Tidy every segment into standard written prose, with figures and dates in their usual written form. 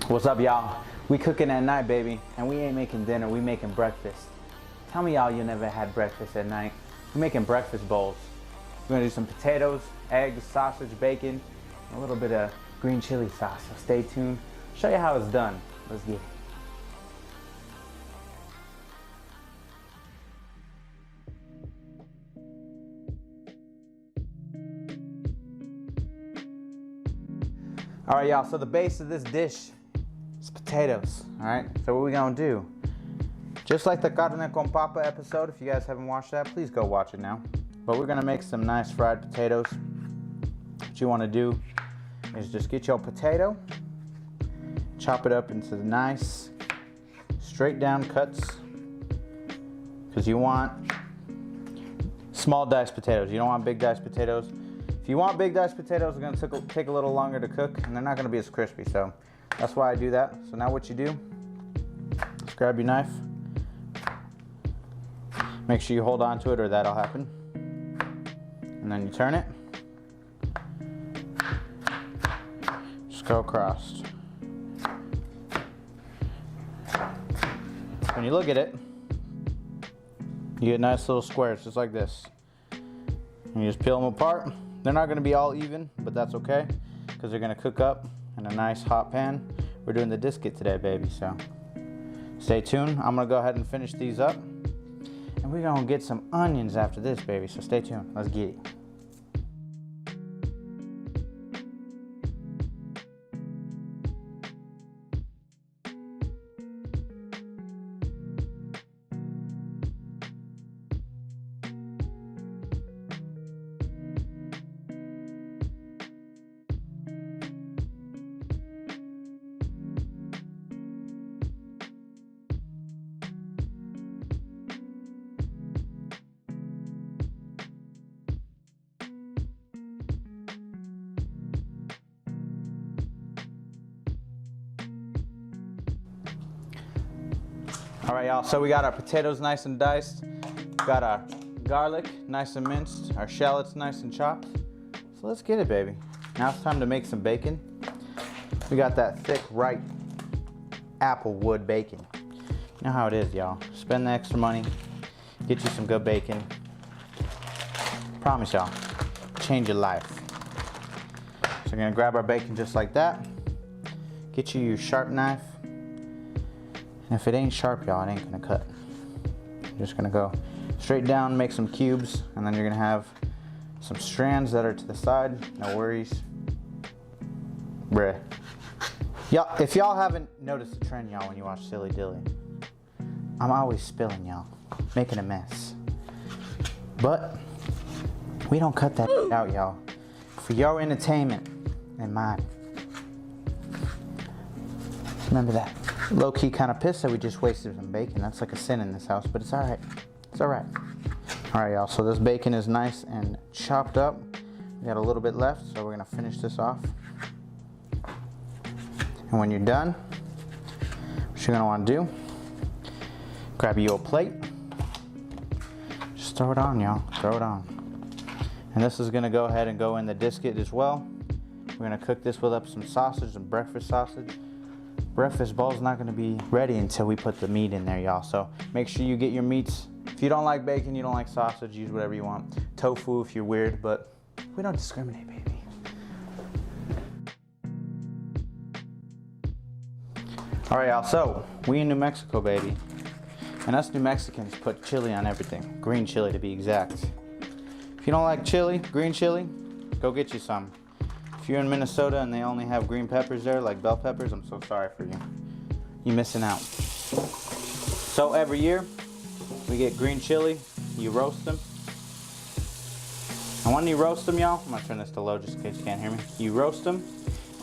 What's up, y'all? We cooking at night, baby, and we ain't making dinner, we making breakfast. Tell me y'all you never had breakfast at night. We're making breakfast bowls. We're gonna do some potatoes, eggs, sausage, bacon, and a little bit of green chili sauce. So stay tuned. I'll show you how it's done. Let's get it. All right, y'all, so the base of this dish is potatoes, all right? So what we gonna do, just like the Carne con Papa episode, if you guys haven't watched that, please go watch it now. But we're gonna make some nice fried potatoes. What you wanna do is just get your potato, chop it up into nice, straight down cuts, because you want small diced potatoes. You don't want big diced potatoes. If you want big diced potatoes, it's gonna take a little longer to cook, and they're not gonna be as crispy, so that's why I do that. So now what you do, just grab your knife, make sure you hold on to it or that'll happen, and then you turn it, just go across. When you look at it, you get nice little squares just like this, and you just peel them apart. They're not gonna be all even, but that's okay, because they're gonna cook up in a nice hot pan. We're doing the disket today, baby, so stay tuned. I'm gonna go ahead and finish these up, and we're gonna get some onions after this, baby, so stay tuned. Let's get it. All right, y'all, so we got our potatoes nice and diced, got our garlic nice and minced, our shallots nice and chopped. So let's get it, baby. Now it's time to make some bacon. We got that thick, ripe applewood bacon. You know how it is, y'all. Spend the extra money, get you some good bacon. Promise y'all, change your life. So we're gonna grab our bacon just like that. Get you your sharp knife. And if it ain't sharp, y'all, it ain't gonna cut. You're just gonna go straight down, make some cubes, and then you're gonna have some strands that are to the side. No worries. Bruh. Y'all, if y'all haven't noticed the trend, y'all, when you watch Silly Dilly, I'm always spilling, y'all, making a mess. But we don't cut that out, y'all. For your entertainment and mine. Remember that. Low-key kind of pissed that we just wasted some bacon. That's like a sin in this house, but it's all right. It's all right. All right, y'all, so this bacon is nice and chopped up. We got a little bit left, so we're gonna finish this off. And when you're done, what you're gonna wanna do, grab your plate. Just throw it on, y'all, throw it on. And this is gonna go ahead and go in the disket as well. We're gonna cook this with up some sausage, some breakfast sausage. Breakfast bowl's not gonna be ready until we put the meat in there, y'all. So make sure you get your meats. If you don't like bacon, you don't like sausage, use whatever you want. Tofu if you're weird, but we don't discriminate, baby. All right, y'all, so we in New Mexico, baby. And us New Mexicans put chili on everything. Green chili to be exact. If you don't like chili, green chili, go get you some. If you're in Minnesota and they only have green peppers there, like bell peppers, I'm so sorry for you. You're missing out. So every year, we get green chili, you roast them. And when you roast them, y'all, I'm gonna turn this to low just in case you can't hear me. You roast them,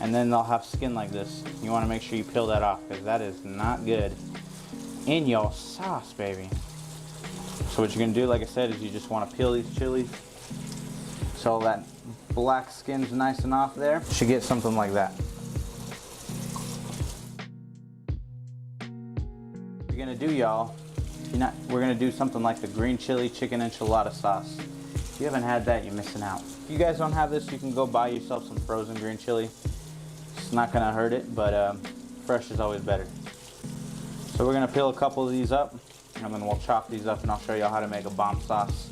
and then they'll have skin like this. You wanna make sure you peel that off, because that is not good in your sauce, baby. So what you're gonna do, like I said, is you just wanna peel these chilies so that black skin's nice and off there. You should get something like that. What you're gonna do, y'all, we're gonna do something like the green chili chicken enchilada sauce. If you haven't had that, you're missing out. If you guys don't have this, you can go buy yourself some frozen green chili. It's not gonna hurt it, but fresh is always better. So we're gonna peel a couple of these up, and then we'll chop these up, and I'll show you how to make a bomb sauce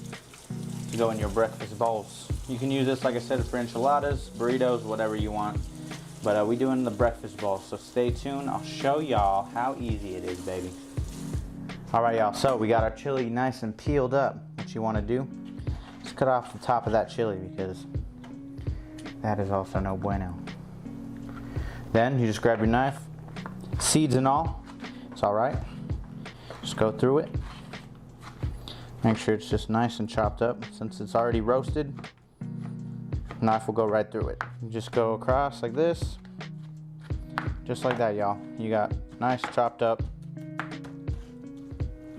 to go in your breakfast bowls. You can use this, like I said, for enchiladas, burritos, whatever you want. But we do it in the breakfast bowl, so stay tuned. I'll show y'all how easy it is, baby. All right, y'all, so we got our chili nice and peeled up. What you wanna do, just cut off the top of that chili because that is also no bueno. Then you just grab your knife, seeds and all, it's all right. Just go through it. Make sure it's just nice and chopped up. Since it's already roasted, knife will go right through it. You just go across like this, just like that, y'all. You got nice chopped up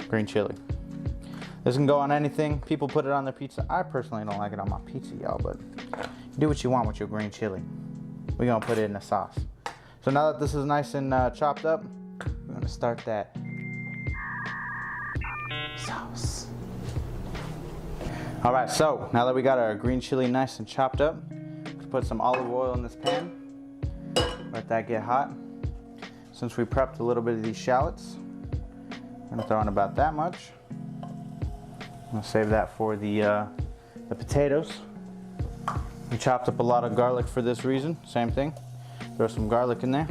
green chili. This can go on anything. People put it on their pizza. I personally don't like it on my pizza, y'all, but do what you want with your green chili. We're gonna put it in the sauce. So now that this is nice and chopped up, we're gonna start that sauce. All right, so now that we got our green chili nice and chopped up, let's put some olive oil in this pan. Let that get hot. Since we prepped a little bit of these shallots, I'm gonna throw in about that much. I'm gonna save that for the potatoes. We chopped up a lot of garlic for this reason, same thing. Throw some garlic in there.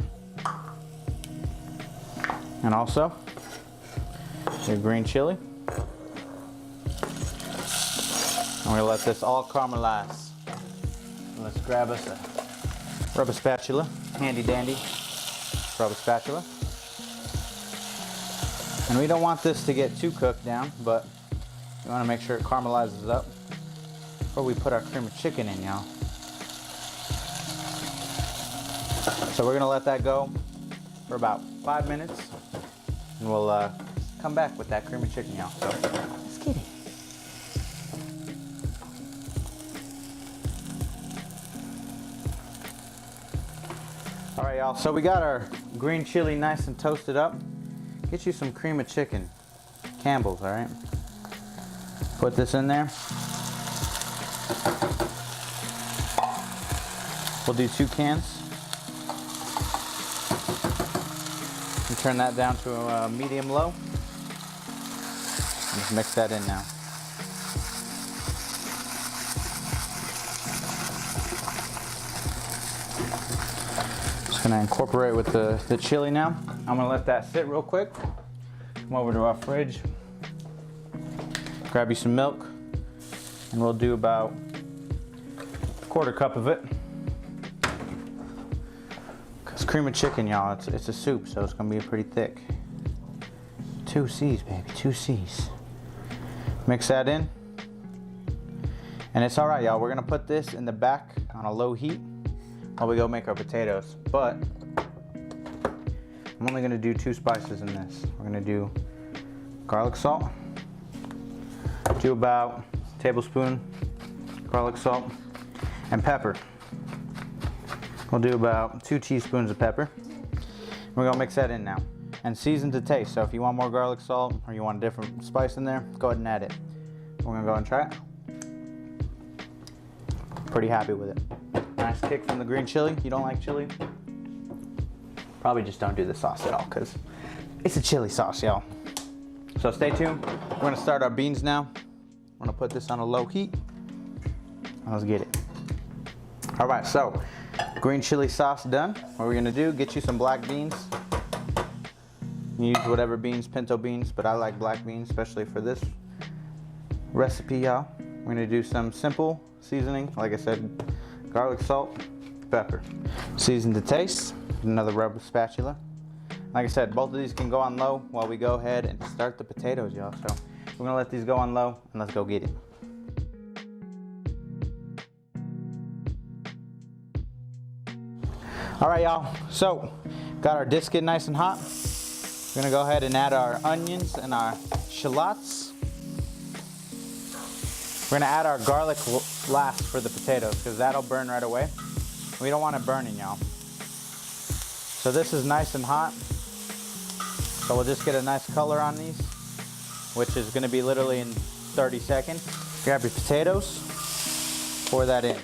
And also, your green chili. And we're gonna let this all caramelize. Let's grab us a rubber spatula, handy dandy rubber spatula. And we don't want this to get too cooked down, but we wanna make sure it caramelizes up before we put our cream of chicken in, y'all. So we're gonna let that go for about 5 minutes, and we'll come back with that cream of chicken, y'all. So let's get it. All right, y'all, so we got our green chili nice and toasted up. Get you some cream of chicken, Campbell's, all right? Put this in there. We'll do 2 cans. And turn that down to a medium low. Just mix that in now. Just gonna incorporate with the chili now. I'm gonna let that sit real quick. Come over to our fridge. Grab you some milk. And we'll do about a 1/4 cup of it. Cause cream of chicken, y'all, it's a soup, so it's gonna be pretty thick. 2 C's, baby, 2 C's. Mix that in. And it's all right, y'all. We're gonna put this in the back on a low heat while we go make our potatoes. But I'm only gonna do 2 spices in this. We're gonna do garlic salt. Do about a tablespoon garlic salt and pepper. We'll do about 2 teaspoons of pepper. We're gonna mix that in now. And season to taste. So if you want more garlic salt or you want a different spice in there, go ahead and add it. We're gonna go and try it. Pretty happy with it. Nice kick from the green chili. You don't like chili? Probably just don't do the sauce at all, because it's a chili sauce, y'all. So stay tuned. We're gonna start our beans now. I'm gonna put this on a low heat. Let's get it. All right, so green chili sauce done. What we're gonna do, get you some black beans. You use whatever beans, pinto beans, but I like black beans, especially for this recipe, y'all. We're gonna do some simple seasoning. Like I said, garlic, salt, pepper. Season to taste, another rubber spatula. Like I said, both of these can go on low while we go ahead and start the potatoes, y'all. So we're gonna let these go on low and let's go get it. All right, y'all, so got our dish getting nice and hot. We're gonna go ahead and add our onions and our shallots. We're gonna add our garlic last for the potatoes because that'll burn right away. We don't want it burning, y'all. So this is nice and hot. So we'll just get a nice color on these, which is gonna be literally in 30 seconds. Grab your potatoes, pour that in.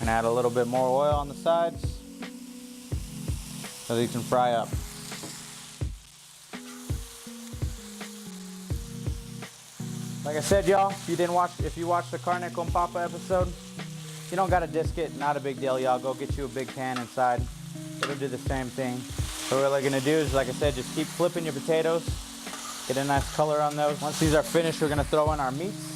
And add a little bit more oil on the sides so these can fry up. Like I said, y'all, if you watched the Carne con Papa episode, you don't gotta disc it, not a big deal, y'all. Go get you a big pan inside. It'll do the same thing. So what we're gonna do is, like I said, just keep flipping your potatoes. Get a nice color on those. Once these are finished, we're gonna throw in our meats.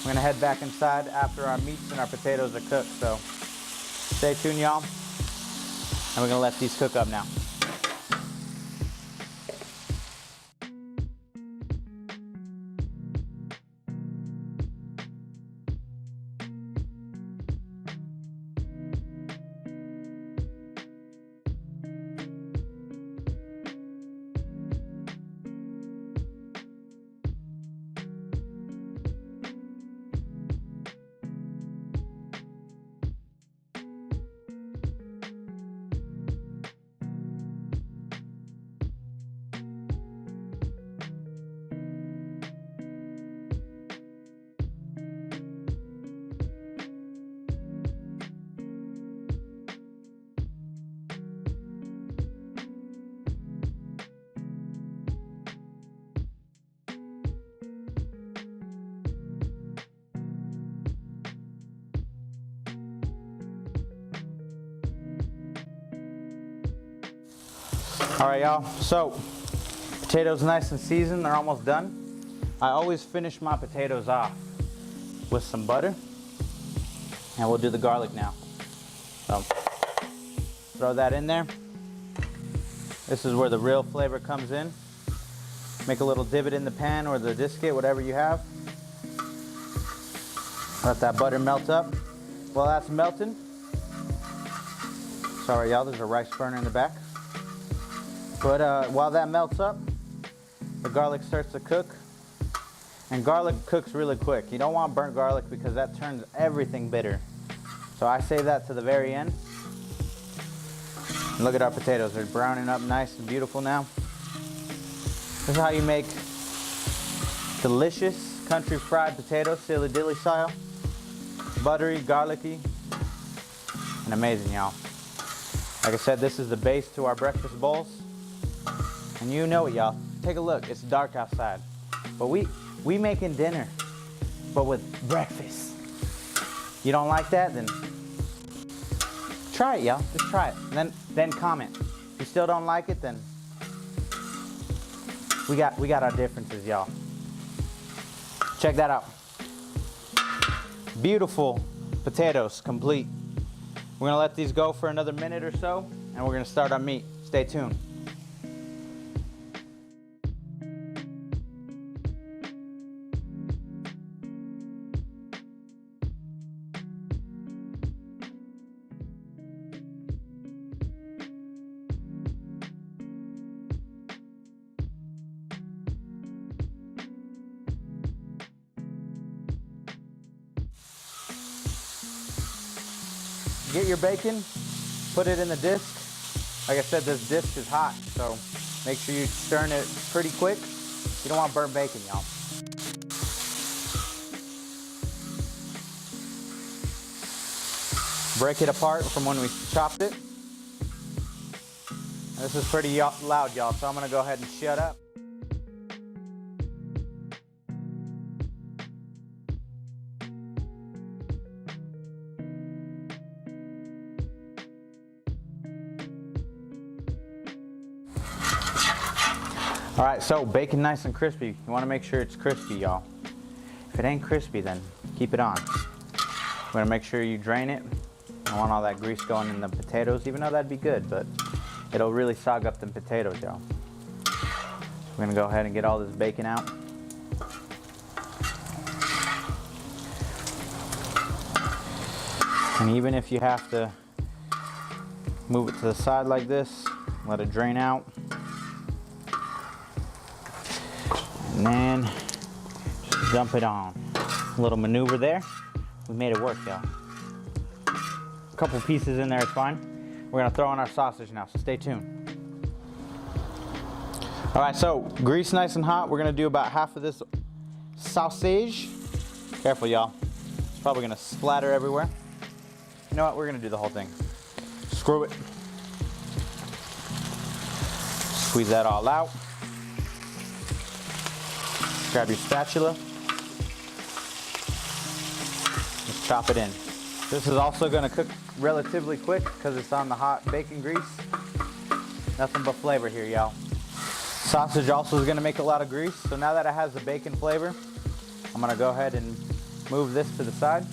We're gonna head back inside after our meats and our potatoes are cooked. So stay tuned, y'all. And we're gonna let these cook up now. All right, y'all, so potatoes nice and seasoned, they're almost done. I always finish my potatoes off with some butter, and we'll do the garlic now. So throw that in there. This is where the real flavor comes in. Make a little divot in the pan or the disket, whatever you have. Let that butter melt up. While that's melting, sorry y'all, there's a rice burner in the back. But while that melts up, the garlic starts to cook. And garlic cooks really quick. You don't want burnt garlic because that turns everything bitter. So I save that to the very end. And look at our potatoes. They're browning up nice and beautiful now. This is how you make delicious country fried potatoes, dilly style. Buttery, garlicky, and amazing, y'all. Like I said, this is the base to our breakfast bowls. And you know it, y'all. Take a look, it's dark outside. But we making dinner, but with breakfast. You don't like that? Then try it, y'all. Just try it. And then comment. If you still don't like it, then we got our differences, y'all. Check that out. Beautiful potatoes, complete. We're gonna let these go for another minute or so, and we're gonna start our meat. Stay tuned. Get your bacon, put it in the disc. Like I said, this disc is hot, so make sure you stir it pretty quick. You don't want burnt bacon, y'all. Break it apart from when we chopped it. This is pretty loud, y'all, so I'm gonna go ahead and shut up. All right, so bacon nice and crispy. You wanna make sure it's crispy, y'all. If it ain't crispy, then keep it on. We're gonna make sure you drain it. I don't want all that grease going in the potatoes, even though that'd be good, but it'll really sog up them potatoes, y'all. We're gonna go ahead and get all this bacon out. And even if you have to move it to the side like this, let it drain out. And then just dump it on. A little maneuver there. We made it work, y'all. A couple pieces in there is fine. We're gonna throw in our sausage now, so stay tuned. All right, so grease nice and hot. We're gonna do about half of this sausage. Careful, y'all. It's probably gonna splatter everywhere. You know what? We're gonna do the whole thing. Screw it. Squeeze that all out. Grab your spatula. Just chop it in. This is also gonna cook relatively quick because it's on the hot bacon grease. Nothing but flavor here, y'all. Sausage also is gonna make a lot of grease. So now that it has the bacon flavor, I'm gonna go ahead and move this to the side.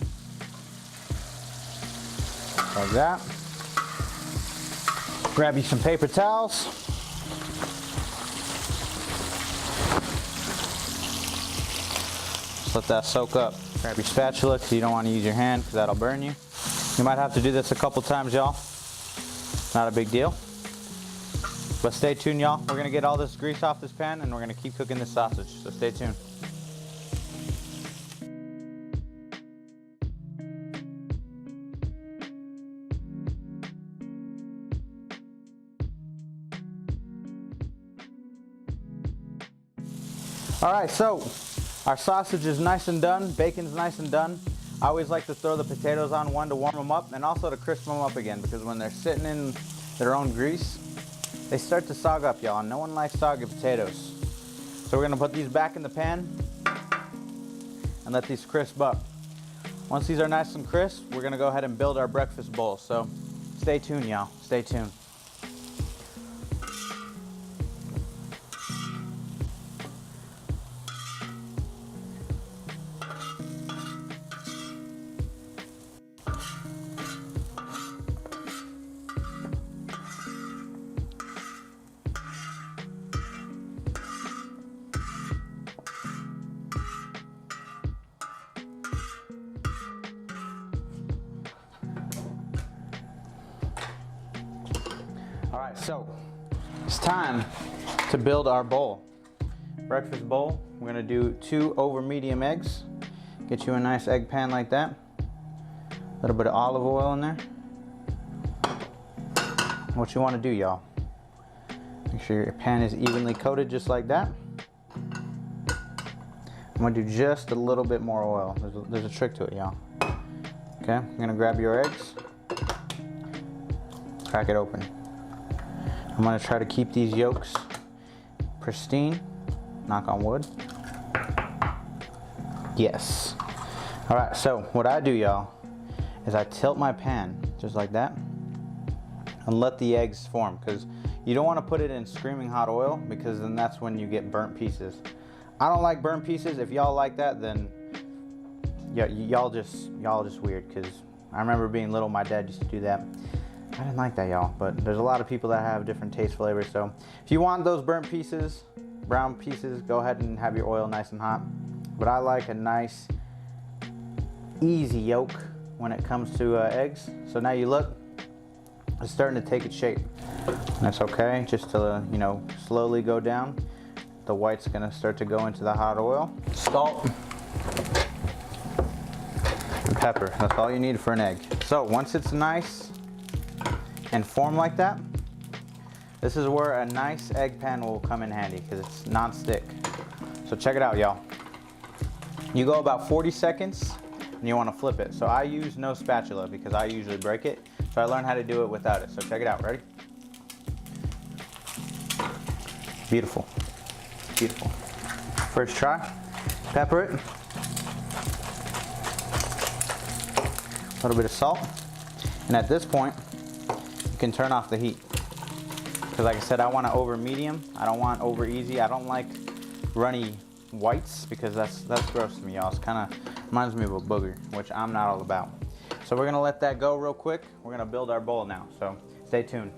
Like that. Grab you some paper towels. Just let that soak up. Grab your spatula because you don't want to use your hand because that'll burn you. You might have to do this a couple times, y'all. Not a big deal. But stay tuned, y'all. We're gonna get all this grease off this pan and we're gonna keep cooking this sausage, so stay tuned. All right, so our sausage is nice and done. Bacon's nice and done. I always like to throw the potatoes on one to warm them up and also to crisp them up again because when they're sitting in their own grease, they start to sog up, y'all. No one likes soggy potatoes. So we're gonna put these back in the pan and let these crisp up. Once these are nice and crisp, we're gonna go ahead and build our breakfast bowl. So stay tuned, y'all. Stay tuned. All right, so it's time to build our bowl. Breakfast bowl. We're gonna do 2 over medium eggs. Get you a nice egg pan like that. A little bit of olive oil in there. What you wanna do, y'all, make sure your pan is evenly coated just like that. I'm gonna do just a little bit more oil. There's a trick to it, y'all. Okay, you're gonna grab your eggs, crack it open. I'm gonna try to keep these yolks pristine, knock on wood. Yes. All right, so what I do, y'all, is I tilt my pan just like that and let the eggs form because you don't wanna put it in screaming hot oil because then that's when you get burnt pieces. I don't like burnt pieces. If y'all like that, then yeah, y'all just weird because I remember being little, my dad used to do that. I didn't like that, y'all, but there's a lot of people that have different taste flavors. So if you want those burnt pieces, brown pieces, go ahead and have your oil nice and hot. But I like a nice, easy yolk when it comes to eggs. So now you look, it's starting to take its shape. That's okay, just to, you know, slowly go down. The white's gonna start to go into the hot oil. Salt and pepper, that's all you need for an egg. So once it's nice and formed like that, this is where a nice egg pan will come in handy because it's non-stick. So check it out, y'all. You go about 40 seconds and you want to flip it. So I use no spatula because I usually break it. So I learned how to do it without it. So check it out, ready? Beautiful, beautiful. First try, pepper it. A little bit of salt. And at this point, you can turn off the heat. Because like I said, I want to over medium. I don't want over easy. I don't like runny whites because that's gross to me, y'all. It's kind of reminds me of a booger, which I'm not all about. So we're gonna let that go real quick. We're gonna build our bowl now, so stay tuned.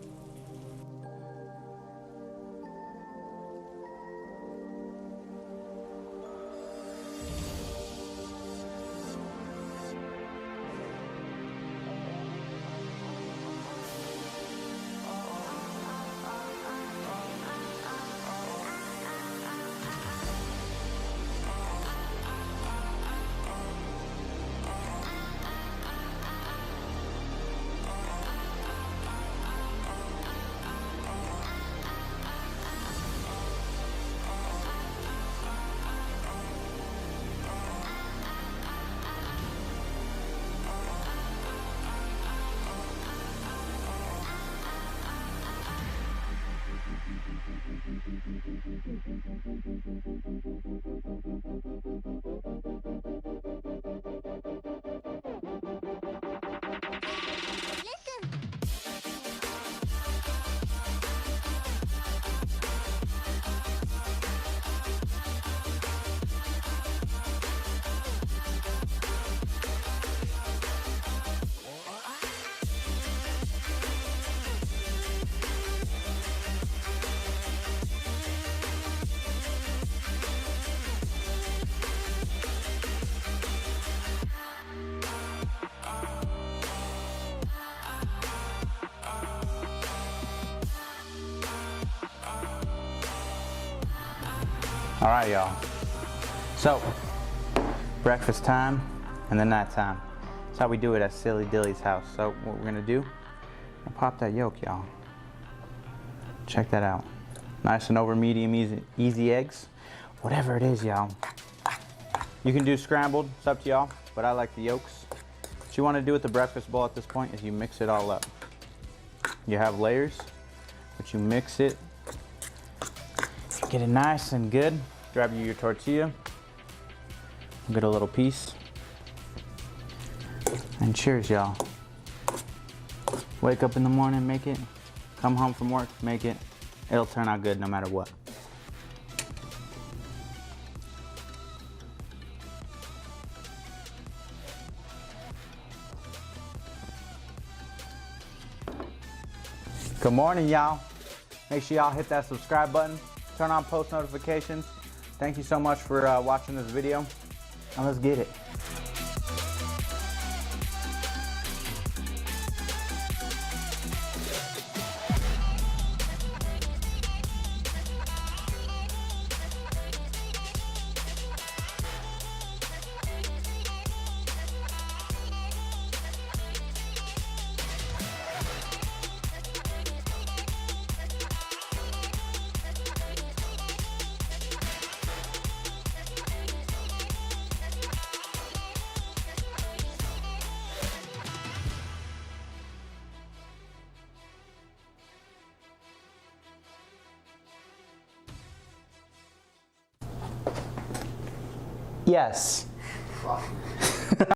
All right, y'all. So, breakfast time and then night time. That's how we do it at Silly Dilly's house. So what we're gonna do, I'll pop that yolk, y'all. Check that out. Nice and over medium easy eggs. Whatever it is, y'all. You can do scrambled, it's up to y'all, but I like the yolks. What you wanna do with the breakfast bowl at this point is you mix it all up. You have layers, but you mix it. Get it nice and good. Grab you your tortilla. Get a little piece. And cheers, y'all. Wake up in the morning, make it. Come home from work, make it. It'll turn out good no matter what. Good morning, y'all. Make sure y'all hit that subscribe button. Turn on post notifications. Thank you so much for watching this video. Now let's get it. Yes.